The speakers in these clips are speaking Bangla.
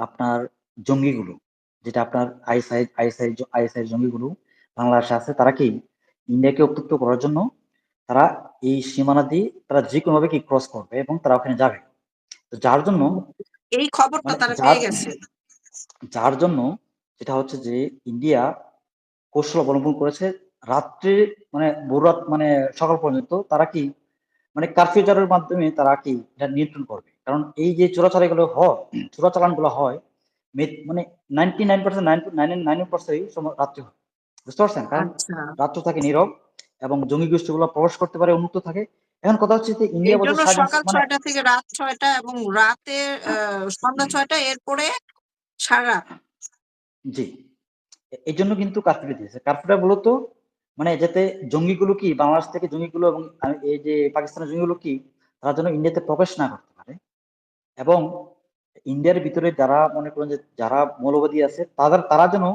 আপনার জঙ্গিগুলো, যেটা আপনার আইএসআই জঙ্গিগুলো বাংলাদেশে আছে, তারা কি ইন্ডিয়াকে উত্তপ্ত করার জন্য তারা এই সীমানা দিয়ে তারা যেকোনোভাবে কি ক্রস করবে এবং তারা ওখানে যাবে। তো যার জন্য এই খবরটা মানে তারা যার পেয়ে গেছে। যার জন্য যেটা হচ্ছে যে ইন্ডিয়া কৌশল অবলম্বন করেছে রাত্রে, মানে ভোররাত, মানে সকাল পর্যন্ত তারা কি মানে কারফিউ জারির মাধ্যমে তারা কি এটা নিয়ন্ত্রণ করবে। কারণ এই যে চোরাচালান গুলো হয় মানে 99% 99% সময় রাত্রে হয়, বুঝতে পারছেন? কারণ আচ্ছা, রাত্র থাকে নীরব এবং জঙ্গি গোষ্ঠীগুলো প্রবেশ করতে পারে, উন্মুক্ত থাকে। এখন কথা হচ্ছে যে ইন্ডিয়া এই বলছে জন্য সকাল মানে 6টা থেকে রাত 6টা এবং রাতে সন্ধ্যা 6টা, এরপরে সারা রাত। জি, এই জন্য কিন্তু কারফিউটা দিয়েছে। কারফিউটা মূলত মানে যাতে জঙ্গিগুলো কি বাংলাদেশ থেকে জঙ্গিগুলো এবং এই যে পাকিস্তানের জঙ্গিগুলো কি তারা যেন ইন্ডিয়াতে প্রবেশ না করতে পারে, এবং ইন্ডিয়ার ভিতরে যারা মনে করেন যে যারা মৌলবাদী আছে তারা যেন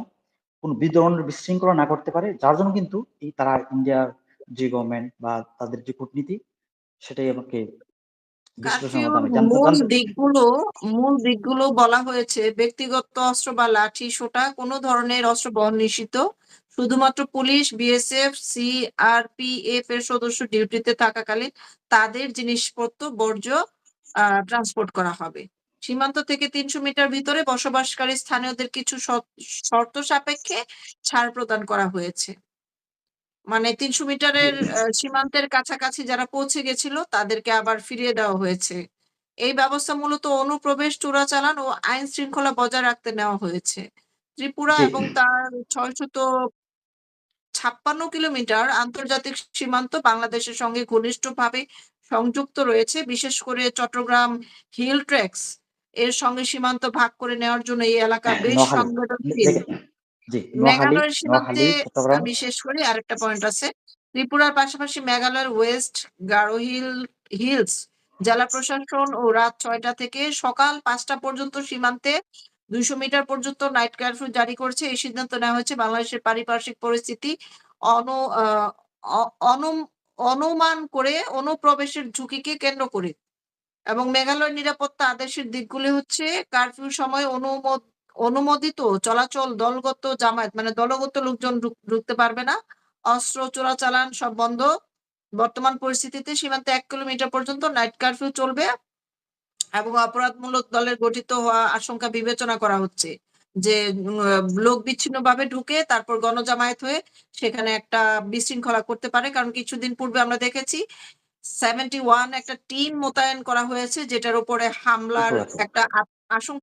কোন ধরনের বিশৃঙ্খলা না করতে পারে। যার জন্য কিন্তু এই তারা ইন্ডিয়ার যে গভর্নমেন্ট বা তাদের যে কূটনীতি সেটাই আমাকে বিশ্লেষণের কারফিউর মাধ্যমে জানতে জানতে মূল দিকগুলো বলা হয়েছে: ব্যক্তিগত অস্ত্র বা লাঠি সোটা কোনো ধরনের অস্ত্র বহন নিষিদ্ধ, শুধুমাত্র পুলিশ, বিএসএফ, সিআরপিএফ এর সদস্য ডিউটিতে থাকাকালীন তাদের জিনিসপত্র বর্জ্য ট্রান্সপোর্ট করা হবে। সীমান্ত থেকে 300 মিটার ভিতরে বসবাসকারী স্থানীয়দের কিছু শর্ত সাপেক্ষে ছাড় প্রদান করা হয়েছে। মানে 300 মিটারের সীমান্তের কাছাকাছি যারা পৌঁছে গেছিল তাদেরকে আবার ফিরিয়ে দেওয়া হয়েছে। এই ব্যবস্থা মূলত অনুপ্রবেশ, চোরাচালান ও আইন শৃঙ্খলা বজায় রাখতে নেওয়া হয়েছে। ত্রিপুরা জি এবং তার 656 কিলোমিটার আন্তর্জাতিক সীমান্ত বাংলাদেশের সঙ্গে ঘনিষ্ঠভাবে সংযুক্ত রয়েছে। বিশেষ করে চট্টগ্রাম হিল ট্রেক্স এর সঙ্গে সীমান্ত ভাগ করে নেওয়ার জন্য এই এলাকা বেশ নোয়াখালী, সংবেদনশীল। দেখেন, জি নোয়াখালী, মেঘালয়ের সীমান্তে নোয়াখালী চট্টগ্রাম। আমি শেষ করি, আরেকটা পয়েন্ট আছে। ত্রিপুরার পাশাপাশি মেঘালয়ের ওয়েস্ট গারো হিলস জেলা প্রশাসন ও রাত 6টা থেকে সকাল 5টা পর্যন্ত সীমান্তে 200 মিটার পর্যন্ত নাইট কারফিউ জারি করেছে। এই সিদ্ধান্ত নেওয়া হয়েছে বাংলাদেশের পারিপার্শ্বিক পরিস্থিতি অনু আহ, অনুমান করে, অনুপ্রবেশের ঝুঁকিকে কেন্দ্র করে। এবং মেঘালয়ের নিরাপত্তা আদেশের দিকগুলি হচ্ছে: কারফিউ সময় অনুমোদিত চলাচল দলগত জামায়াত, মানে দলগত লোকজন ঢুকতে পারবে না। অস্ত্র চোরাচালান সব বন্ধ। বর্তমান পরিস্থিতিতে সীমান্তে 1 কিলোমিটার পর্যন্ত নাইট কারফিউ চলবে এবং অপরাধমূলক দলের গঠিত হওয়া আশঙ্কা বিবেচনা করা হচ্ছে যে লোক বিচ্ছিন্ন ভাবে ঢুকে তারপর গণজামায়াত হয়ে সেখানে একটা বিশৃঙ্খলা করতে পারে। কারণ কিছুদিন পূর্বে আমরা দেখেছি 71 একটা টিম মোতায়েন করা হয়েছে, যেটার উপরে হামলার উপর আছে। একটা আশঙ্কা